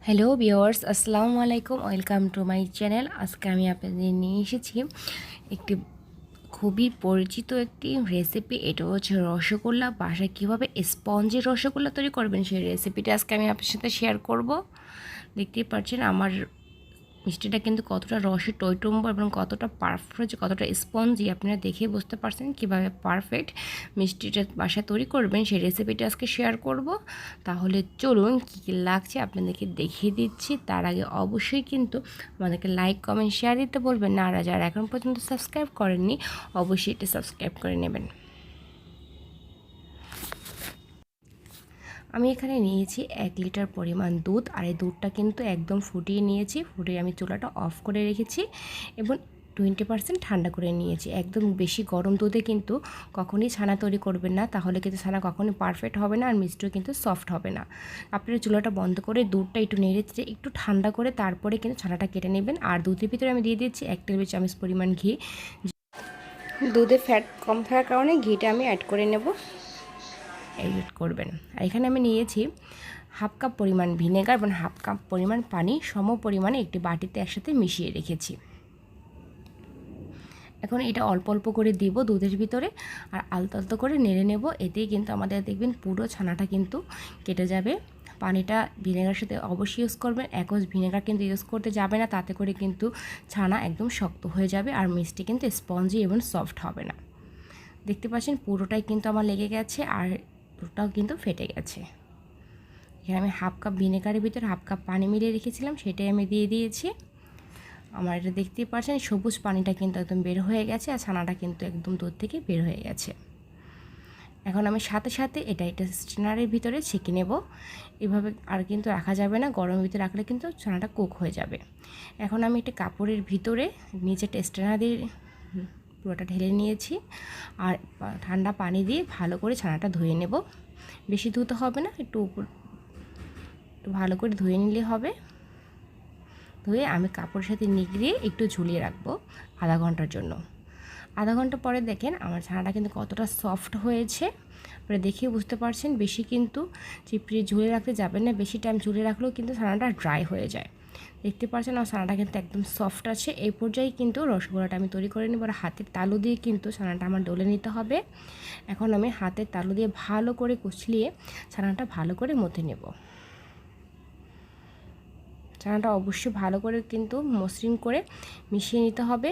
Hello viewers, আসসালামু আলাইকুম। Welcome to my channel. আজকে আমি আপনাদের নিয়ে এসেছি একটি খুবই পরিচিত একটি রেসিপি। এটা হচ্ছে রসগোল্লা। বাসায় কীভাবে স্পঞ্জের রসগোল্লা তৈরি করবেন সেই রেসিপিটা আজকে আমি আপনার সাথে শেয়ার করব। দেখতেই পাচ্ছেন আমার মিষ্টিটা কিন্তু কতটা রসে টইটুম্ব এবং কতটা পারফেক্ট হচ্ছে, কতটা স্পঞ্জি আপনারা দেখে বুঝতে পারছেন কীভাবে পারফেক্ট মিষ্টিটা বাসায় তৈরি করবেন সেই রেসিপিটা আজকে শেয়ার করব। তাহলে চলুন কী কী লাগছে আপনাদেরকে দেখিয়ে দিচ্ছি। তার আগে অবশ্যই কিন্তু আমাদেরকে লাইক কমেন্ট শেয়ার দিতে বলবেন না, আর যারা এখন পর্যন্ত সাবস্ক্রাইব করেননি অবশ্যই এটা সাবস্ক্রাইব করে নেবেন। আমি এখানে নিয়েছি 1 লিটার পরিমাণ দুধ, আর এই দুধটা কিন্তু একদম ফুটিয়ে নিয়েছি। ফুটিয়ে আমি চুলাটা অফ করে রেখেছি এবং 20% ঠান্ডা করে নিয়েছি। একদম বেশি গরম দুধে কিন্তু কখনই ছানা তৈরি করবেন না, তাহলে কিন্তু ছানা কখনই পারফেক্ট হবে না আর মিষ্টিও কিন্তু সফট হবে না। আপনারা চুলাটা বন্ধ করে দুধটা একটু নেড়ে একটু ঠান্ডা করে তারপরে কিন্তু ছানাটা কেটে নেবেন। আর দুধের ভিতরে আমি দিয়ে দিচ্ছি 1 টেবিল চামচ পরিমাণ ঘি। দুধে ফ্যাট কম থাকার কারণে ঘিটা আমি অ্যাড করে নেব, এডিট করবেন। আর এখানে আমি নিয়েছি হাফ কাপ পরিমাণ ভিনেগার এবং হাফ কাপ পরিমাণ পানি সম পরিমাণে একটি বাটিতে একসাথে মিশিয়ে রেখেছি। এখন এটা অল্প অল্প করে দিব দুধের ভিতরে আর আলতো আলতো করে নেড়ে নেব। এতেই কিন্তু আমাদের দেখবেন পুরো ছানাটা কিন্তু কেটে যাবে। পানিটা ভিনেগারের সাথে অবশ্যই ইউজ করবেন। একজ ভিনেগার কিন্তু ইউজ করতে যাবে না, তাতে করে কিন্তু ছানা একদম শক্ত হয়ে যাবে আর মিষ্টি কিন্তু স্পঞ্জি এবং সফট হবে না। দেখতে পাচ্ছেন পুরোটাই কিন্তু আমার লেগে গেছে আর পুরোটাও কিন্তু ফেটে গেছে। এখানে আমি হাফ কাপ ভিনেগারের ভিতরে হাফ কাপ পানি মিলিয়ে রেখেছিলাম, সেটাই আমি দিয়ে দিয়েছি। আমার এটা দেখতেই পাচ্ছেন সবুজ পানিটা কিন্তু একদম বের হয়ে গেছে আর ছানাটা কিন্তু একদম দুধ থেকে বের হয়ে গেছে। এখন আমি সাথে সাথে এটা স্ট্রেনারের ভিতরে ছেঁকে নেব। এভাবে আর কিন্তু রাখা যাবে না, গরমের ভিতরে রাখলে কিন্তু ছানাটা কুক হয়ে যাবে। এখন আমি একটা কাপড়ের ভিতরে নিচে স্ট্রেনার দিয়ে পুরোটা ঢেলে নিয়েছি আর ঠান্ডা পানি দিয়ে ভালো করে ছানাটা ধুয়ে নেব। বেশি ধুতে হবে না, একটু ভালো করে ধুয়ে নিলে হবে। ধুয়ে আমি কাপড়ের সাথে নিগড়িয়ে একটু ঝুলিয়ে রাখবো আধা ঘন্টার জন্য। আধা ঘন্টা পরে দেখেন আমার ছানাটা কিন্তু কতটা সফট হয়েছে, আপনারা দেখেই বুঝতে পারছেন। বেশি কিন্তু চিপড়ে ঝুলিয়ে রাখতে যাবেন না, বেশি টাইম ঝুলিয়ে রাখলেও কিন্তু ছানাটা ড্রাই হয়ে যায়। দেখতে পাচ্ছেন আমার ছানাটা কিন্তু একদম সফট আছে। এই পর্যায়ে কিন্তু রসগোল্লাটা আমি তৈরি করে নেব। আর হাতের তালু দিয়ে কিন্তু ছানাটা আমার ডলে নিতে হবে। এখন আমি হাতের তালু দিয়ে ভালো করে কুচলিয়ে ছানাটা ভালো করে মথে নেব। ছানাটা অবশ্যই ভালো করে কিন্তু মসৃণ করে মিশিয়ে নিতে হবে।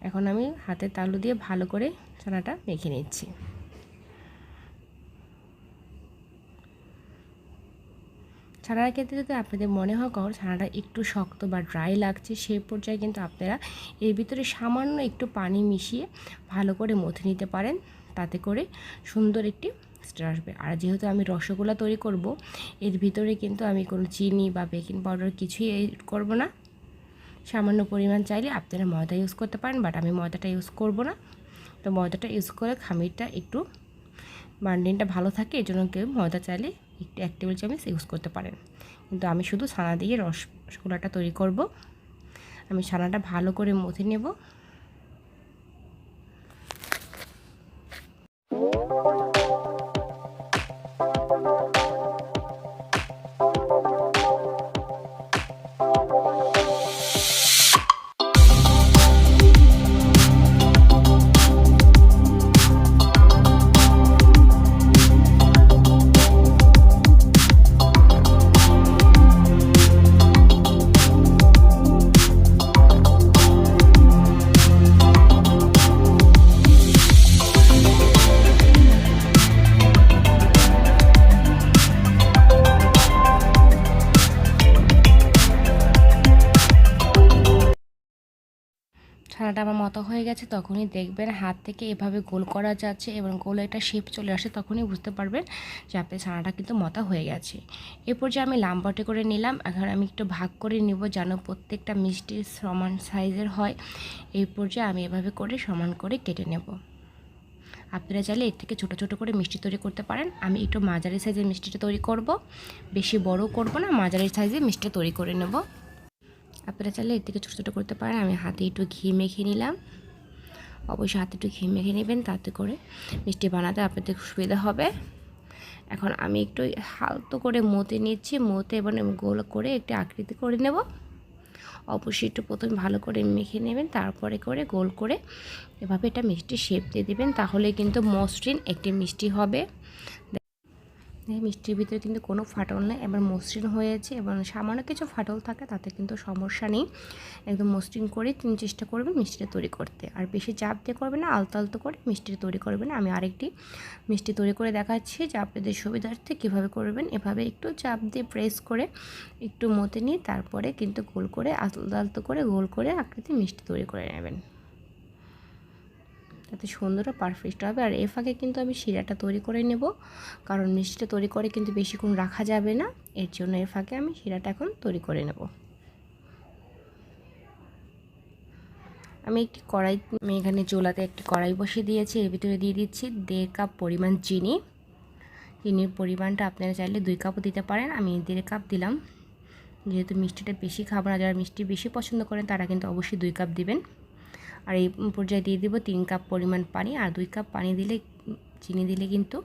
এখন আমি হাতের তালু দিয়ে ভালো করে ছানাটা মেখে নিচ্ছি। ছানার ক্ষেত্রে যদি আপনাদের মনে হয় কখন ছানাটা একটু শক্ত বা ড্রাই লাগছে, সেই পর্যায়ে কিন্তু আপনারা এর ভিতরে সামান্য একটু পানি মিশিয়ে ভালো করে মথে নিতে পারেন, তাতে করে সুন্দর একটি টেক্সচার আসবে। আর যেহেতু আমি রসগোল্লা তৈরি করব, এর ভিতরে কিন্তু আমি কোনো চিনি বা বেকিং পাউডার কিছুই এড করব না। সামান্য পরিমাণ চাইলে আপনারা ময়দা ইউজ করতে পারেন, বাট আমি ময়দাটা ইউজ করব না। তো ময়দাটা ইউজ করে খামিরটা একটু বান্ডিংটা ভালো থাকে, এই জন্য কেউ ময়দা চাইলে একটু 1 টেবিল চামচ ইউজ করতে পারেন। কিন্তু আমি শুধু ছানা দিয়ে রসগোল্লাটা তৈরি করব। আমি ছানাটা ভালো করে মথে নেব। ছানাটা আমার মতো হয়ে গেছে, তখনই দেখবেন হাত থেকে এভাবে গোল করা যাচ্ছে এবং গোল একটা শেপ চলে আসে, তখনই বুঝতে পারবেন যে আপনার ছানাটা কিন্তু মতো হয়ে গেছে। এরপর যে আমি লাম্বাটে করে নিলাম, এখন আমি একটু ভাগ করে নিব যেন প্রত্যেকটা মিষ্টি সমান সাইজের হয়। এই পর্যায়ে আমি এভাবে করে সমান করে কেটে নেব। আপনারা চাইলে এর থেকে ছোটো ছোটো করে মিষ্টি তৈরি করতে পারেন। আমি একটু মাঝারি সাইজের মিষ্টিটা তৈরি করব, বেশি বড় করব না, মাঝারি সাইজের মিষ্টি তৈরি করে নেব। আপনারা চাইলে এর থেকে ছোটো ছোটো করতে পারেন। আমি হাতে একটু ঘি মেখে নিলাম, অবশ্যই হাতে একটু ঘি মেখে নেবেন, তাতে করে মিষ্টি বানাতে আপনাদের সুবিধা হবে। এখন আমি একটু হালকা করে মতে নিচ্ছি, মতে এবার গোল করে একটি আকৃতি করে নেব। অবশ্যই একটু প্রথমে ভালো করে মেখে নেবেন, তারপরে করে গোল করে এভাবে এটা মিষ্টি শেপ দিয়ে দেবেন, তাহলে কিন্তু মসৃণ একটি মিষ্টি হবে। মিষ্টির ভিতরে কিন্তু কোনো ফাটল নেই, এবার মসৃণ হয়েছে এবং সামান্য কিছু ফাটল থাকে তাতে কিন্তু সমস্যা নেই। একদম মসৃণ করে তিনি চেষ্টা করবেন মিষ্টিটা তৈরি করতে, আর বেশি চাপ দিয়ে করবেন না, আলতো আলতো করে মিষ্টিটা তৈরি করবেন। আমি আরেকটি মিষ্টি তৈরি করে দেখাচ্ছি যে আপনাদের সুবিধার্থে কীভাবে করবেন। এভাবে একটু চাপ দিয়ে প্রেস করে একটু মতে নিয়ে তারপরে কিন্তু গোল করে আলতো আলতো করে গোল করে আকৃতি মিষ্টি তৈরি করে নেবেন, তাতে সুন্দর আর পারফেক্ট হবে। আর এর ফাঁকে কিন্তু আমি শিরাটা তৈরি করে নেব, কারণ মিষ্টিটা তৈরি করে কিন্তু বেশিক্ষণ রাখা যাবে না, এর জন্য এর ফাঁকে আমি শিরাটা এখন তৈরি করে নেব। আমি একটি কড়াই, আমি এখানে চুলাতে একটি কড়াই বসিয়ে দিয়েছি, এর ভিতরে দিয়ে দিচ্ছি 1.5 কাপ পরিমাণ চিনি। চিনির পরিমাণটা আপনারা চাইলে 2 কাপও দিতে পারেন, আমি 1.5 কাপ দিলাম। যেহেতু মিষ্টিটা বেশি খাবো না, যারা মিষ্টি বেশি পছন্দ করেন তারা কিন্তু অবশ্যই 2 কাপ দিবেন। আর এই পর্যায়ে দিয়ে দিব 3 কাপ পরিমাণ পানি, আর 2 কাপ পানি দিলে, চিনি দিলে কিন্তু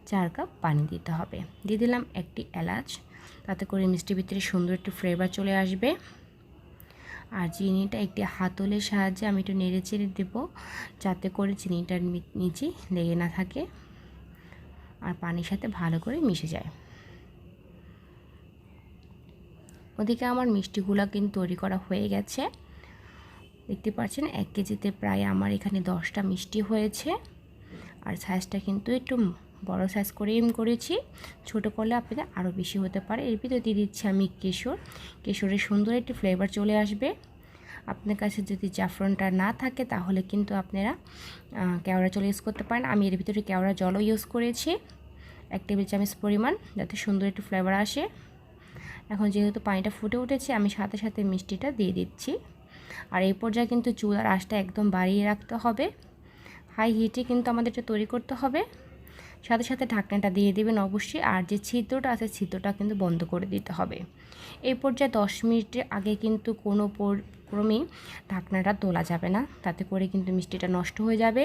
4 কাপ পানি দিতে হবে। দিয়ে দিলাম একটি এলাচ, তাতে করে মিষ্টির ভিতরে সুন্দর একটি ফ্লেভার চলে আসবে। আর চিনিটা একটি হাতলের সাহায্যে আমি একটু নেড়ে চেড়ে দেবো, যাতে করে চিনিটার নিচে লেগে না থাকে আর পানির সাথে ভালো করে মিশে যায়। ওদিকে আমার মিষ্টিগুলো কিন্তু তৈরি করা হয়ে গেছে, দেখতে পাচ্ছেন 1 কেজিতে প্রায় আমার এখানে 10টা মিষ্টি হয়েছে। আর সাইজটা কিন্তু একটু বড় সাইজ করেই করেছি, ছোট করলে আপনাদের আরও বেশি হতে পারে। এর ভিতরে দিয়ে দিচ্ছি আমি কেশরের সুন্দর একটি ফ্লেভার চলে আসবে। আপনার কাছে যদি জাফরানটা না থাকে তাহলে কিন্তু আপনারা কেওড়া জল ইউজ করতে পারেন। আমি এর ভিতরে কেওড়া জলও ইউজ করেছি 1 টেবিল চামচ পরিমাণ, যাতে সুন্দর একটি ফ্লেভার আসে। এখন যেহেতু পানিটা ফুটে উঠেছে, আমি সাথে সাথে মিষ্টিটা দিয়ে দিচ্ছি। আর এই পর্যায়ে কিন্তু চুলার আঁচটা একদম বাড়িয়ে রাখতে হবে, হাই হিটে কিন্তু আমাদের এটা তৈরি করতে হবে। সাথে সাথে ঢাকনাটা দিয়ে দেবেন অবশ্যই, আর যে ছিদ্রটা আছে ছিদ্রটা কিন্তু বন্ধ করে দিতে হবে। এই পর্যায়ে 10 মিনিটের আগে কিন্তু কোনো ক্রমেই ঢাকনাটা তোলা যাবে না, তাতে করে কিন্তু মিষ্টিটা নষ্ট হয়ে যাবে।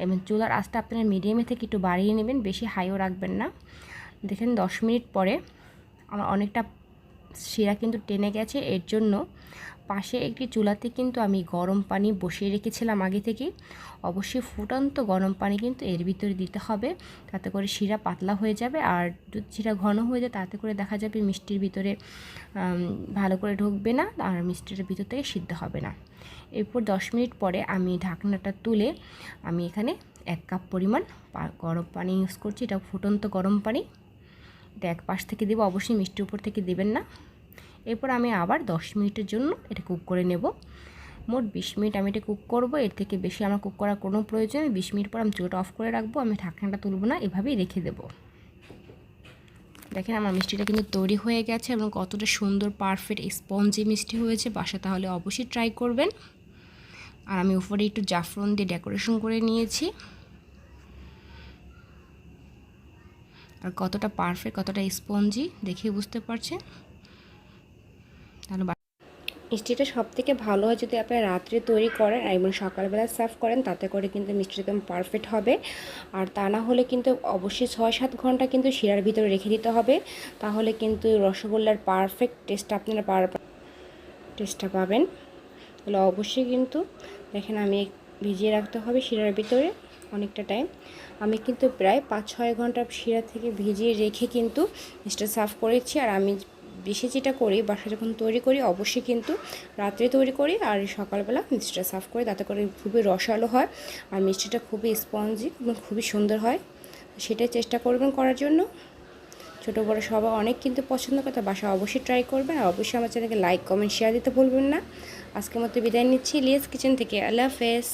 এবং চুলার আঁচটা আপনারা মিডিয়ামে থেকে একটু বাড়িয়ে নেবেন, বেশি হাইও রাখবেন না। দেখেন 10 মিনিট পরে আমার অনেকটা শিরা কিন্তু টেনে গেছে, এর জন্য পাশে একটি চুলাতে কিন্তু আমি গরম পানি বসিয়ে রেখেছিলাম আগে থেকে। অবশ্যই ফুটন্ত গরম পানি কিন্তু এর ভিতরে দিতে হবে, তাতে করে শিরা পাতলা হয়ে যাবে। আর যদি শিরা ঘন হয়ে যায় তাতে করে দেখা যাবে মিষ্টির ভিতরে ভালো করে ঢুকবে না, আর মিষ্টির ভিতর থেকে সিদ্ধ হবে না। এরপর 10 মিনিট পরে আমি ঢাকনাটা তুলে আমি এখানে 1 কাপ পরিমাণ গরম পানি ইউজ করছি, এটা ফুটন্ত গরম পানি। এটা এক পাশ থেকে দেবো, অবশ্যই মিষ্টির উপর থেকে দেবেন না। এরপর আমি আবার 10 মিনিটের জন্য এটা কুক করে নেব। মোট 20 মিনিট আমি এটা কুক করব, এর থেকে বেশি আমার কুক করার কোনো প্রয়োজন নেই। 20 মিনিট পর আমি চুলাটা অফ করে রাখবো, আমি ঢাকনাটা তুলব না, এভাবেই রেখে দেব। দেখেন আমার মিষ্টিটা কিন্তু তৈরি হয়ে গেছে এবং কতটা সুন্দর পারফেক্ট স্পঞ্জি মিষ্টি হয়েছে। বাসা তাহলে অবশ্যই ট্রাই করবেন। আর আমি উপরে একটু জাফরান দিয়ে ডেকোরেশন করে নিয়েছি। আর কতটা পারফেক্ট, কতটা স্পঞ্জি দেখে বুঝতে পারছেন। তাহলে মিষ্টিটা সবথেকে ভালো হয় যদি আপনারা রাত্রে তৈরি করেন এবং সকালবেলা সার্ভ করেন, তাতে করে কিন্তু মিষ্টিটা একদম পারফেক্ট হবে। আর তা না হলে কিন্তু অবশ্যই 6-7 ঘন্টা কিন্তু শিরার ভিতরে রেখে দিতে হবে, তাহলে কিন্তু রসগোল্লার পারফেক্ট আপনারা টেস্টটা পাবেন। তাহলে অবশ্যই কিন্তু দেখেন আমি ভিজিয়ে রাখতে হবে শিরার ভিতরে অনেকটা টাইম। আমি কিন্তু প্রায় 5-6 ঘন্টা শিরা থেকে ভিজিয়ে রেখে কিন্তু মিষ্টিটা সার্ভ করেছি। আর আমি বেশি যেটা করি, বাসা যখন তৈরি করি অবশ্যই কিন্তু রাত্রে তৈরি করি আর সকালবেলা মিষ্টিটা সার্ভ করি, তাতে করে খুবই রসালো হয় আর মিষ্টিটা খুবই স্পঞ্জি এবং খুবই সুন্দর হয়। সেটাই চেষ্টা করবেন করার জন্য। ছোটো বড়ো সবাই অনেক কিন্তু পছন্দ করে, বাসা অবশ্যই ট্রাই করবেন। আর অবশ্যই আমার চ্যানেলকে লাইক কমেন্ট শেয়ার দিতে ভুলবেন না। আজকের মতো বিদায় নিচ্ছি ইলিয়াস কিচেন থেকে। আল্লাহ হাফেজ।